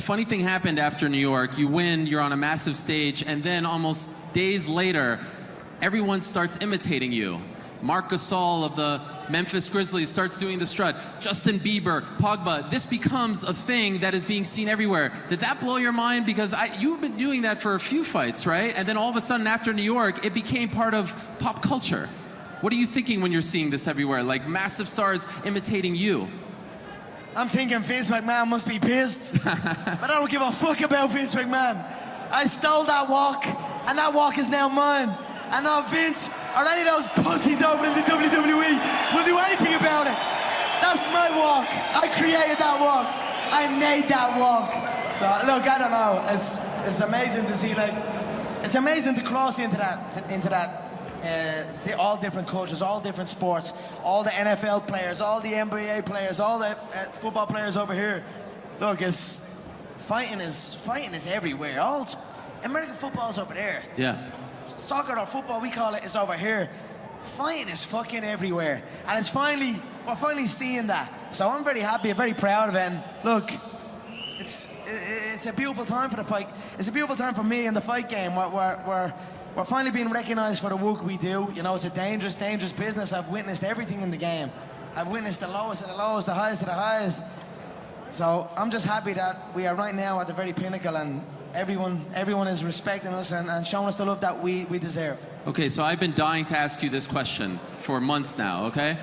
funny thing happened after New York. You win, you're on a massive stage, and then almost days later, everyone starts imitating you. Marc Gasol of the Memphis Grizzlies starts doing the strut. Justin Bieber, Pogba. This becomes a thing that is being seen everywhere. Did that blow your mind? Because you've been doing that for a few fights, right? And then all of a sudden after New York, it became part of pop culture. What are you thinking when you're seeing this everywhere? Like massive stars imitating you? I'm thinking Vince McMahon must be pissed. But I don't give a fuck about Vince McMahon. I stole that walk, and that walk is now mine. And now Vince or any of those pussies over in the WWE will do anything about it. That's my walk. I created that walk. I made that walk. So look, I don't know. It's amazing to see, like, it's amazing to cross into that. All different cultures, all different sports, all the NFL players, all the NBA players, all the football players over here. Look, fighting is everywhere. All American football is over there. Yeah. Soccer or football, we call it, is over here. Fighting is fucking everywhere, and we're finally seeing that. So I'm very happy, I'm very proud of it. And look, it's a beautiful time for the fight. It's a beautiful time for me in the fight game. We're finally being recognized for the work we do. You know, it's a dangerous, dangerous business. I've witnessed everything in the game. I've witnessed the lowest of the lowest, the highest of the highest. So I'm just happy that we are right now at the very pinnacle, and everyone is respecting us and showing us the love that we deserve. Okay, so I've been dying to ask you this question for months now, okay?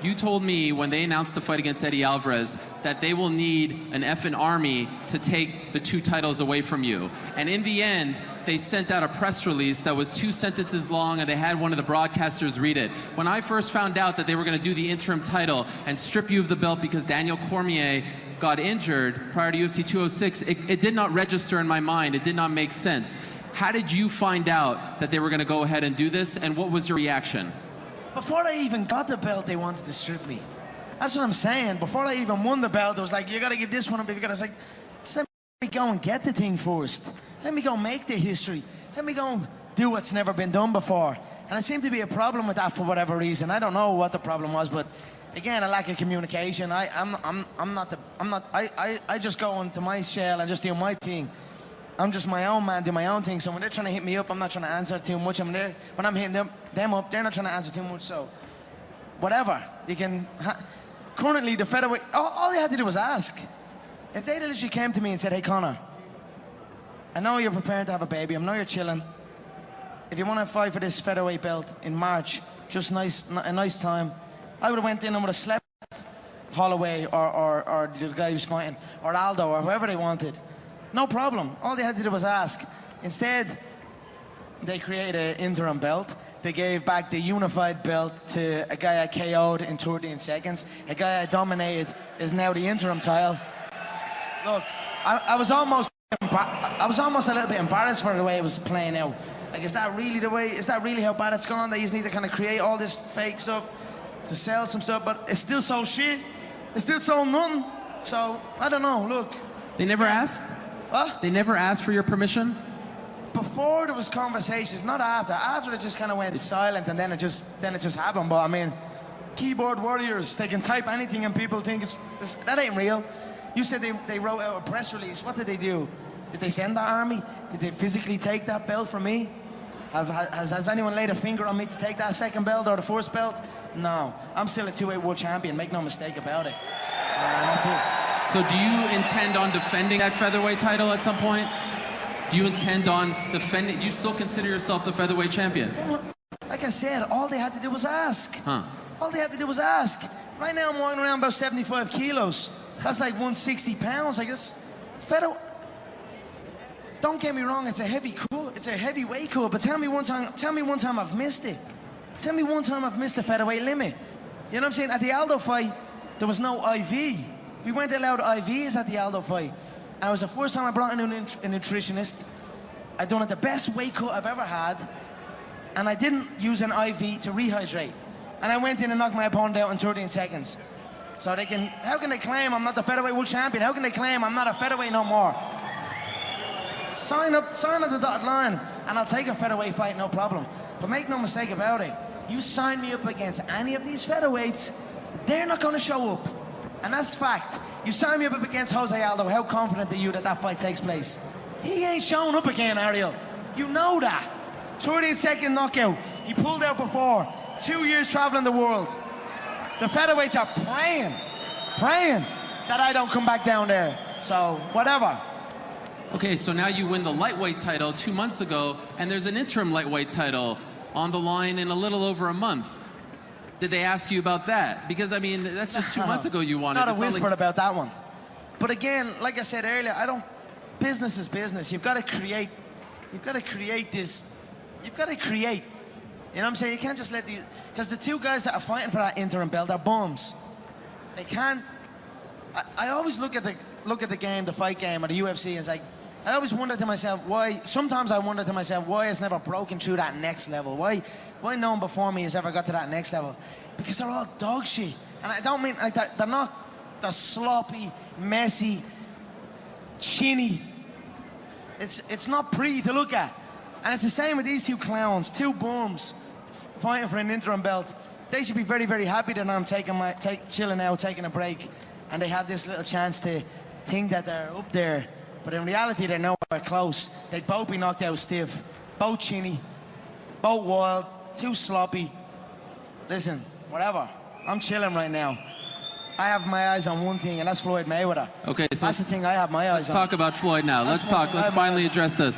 You told me when they announced the fight against Eddie Alvarez that they will need an effing army to take the 2 titles away from you. And in the end, they sent out a press release that was 2 sentences long, and they had one of the broadcasters read it. When I first found out that they were going to do the interim title and strip you of the belt because Daniel Cormier got injured prior to UFC 206, it did not register in my mind. It did not make sense. How did you find out that they were going to go ahead and do this, and what was your reaction? Before I even got the belt, they wanted to strip me. That's what I'm saying. Before I even won the belt, it was like, you got to give this one up. I was like, just let me go and get the thing first. Let me go make the history. Let me go and do what's never been done before. And it seemed to be a problem with that for whatever reason. I don't know what the problem was, but again, a lack of communication. I just go into my shell and just do my thing. I'm just my own man, do my own thing. So when they're trying to hit me up, I'm not trying to answer too much. When I'm hitting them up, they're not trying to answer too much. So whatever, you can. Currently, the featherweight, all you had to do was ask. If they literally came to me and said, hey, Conor, I know you're preparing to have a baby. I know you're chilling. If you want to fight for this featherweight belt in March, just a nice time, I would have went in and would have slept Holloway or the guy who's fighting, or Aldo, or whoever they wanted. No problem. All they had to do was ask. Instead, they created an interim belt. They gave back the unified belt to a guy I KO'd in 13 seconds. A guy I dominated is now the interim title. Look, I was almost a little bit embarrassed for the way it was playing out. Like, is that really how bad it's gone? They just need to kind of create all this fake stuff to sell some stuff, but it's still so shit. It's still so nothing. So, I don't know, look. They never asked? What? They never asked for your permission? Before there was conversations, not after. After it just kind of went silent, and then it just happened. But I mean, keyboard warriors, they can type anything and people think that ain't real. You said they wrote out a press release. What did they do? Did they send that army? Did they physically take that belt from me? Has anyone laid a finger on me to take that second belt or the first belt? No. I'm still a 2-weight world champion, make no mistake about it. That's it. So do you intend on defending that featherweight title at some point? Do you intend on defending? Do you still consider yourself the featherweight champion? Like I said, all they had to do was ask. Huh. All they had to do was ask. Right now I'm walking around about 75 kilos. That's like 160 pounds. I guess featherweight. Don't get me wrong, it's a heavy cut. It's a heavyweight cut. But tell me one time I've missed it. Tell me one time I've missed the featherweight limit. You know what I'm saying? At the Aldo fight, there was no IV. We weren't allowed IVs at the Aldo fight. And it was the first time I brought in a nutritionist. I done it the best weight cut I've ever had. And I didn't use an IV to rehydrate. And I went in and knocked my opponent out in 13 seconds. So how can they claim I'm not the featherweight world champion? How can they claim I'm not a featherweight no more? Sign up the dotted line, and I'll take a featherweight fight, no problem. But make no mistake about it, you sign me up against any of these featherweights, they're not gonna show up. And that's fact. You sign me up against Jose Aldo. How confident are you that that fight takes place? He ain't showing up again, Ariel. You know that. 30-second knockout. He pulled out before. 2 years traveling the world. The featherweights are praying that I don't come back down there. So, whatever. Okay, so now you win the lightweight title 2 months ago, and there's an interim lightweight title on the line in a little over a month. Did they ask you about that? Because, I mean, that's just 2 months ago you won it. Not a It's whisper like... about that one. But again, like I said earlier, business is business. You've got to create this. You've got to create. You know what I'm saying? You can't just let these, because the two guys that are fighting for that interim belt are bums. They can't. I always look at the game, the fight game, or the UFC, and it's like, I always wonder to myself why. Sometimes I wonder to myself why it's never broken through that next level. Why no one before me has ever got to that next level? Because they're all dog shit, and I don't mean like that. They're sloppy, messy, chinny. It's not pretty to look at, and it's the same with these two clowns, two bums, fighting for an interim belt. They should be very, very happy that I'm chilling out, taking a break, and they have this little chance to think that they're up there. But in reality, they're nowhere close. They'd both be knocked out stiff, both chinny, both wild, too sloppy. Listen, whatever. I'm chilling right now. I have my eyes on one thing, and that's Floyd Mayweather. Okay, so that's the thing I have my eyes on. Let's talk about Floyd now. Let's finally address this.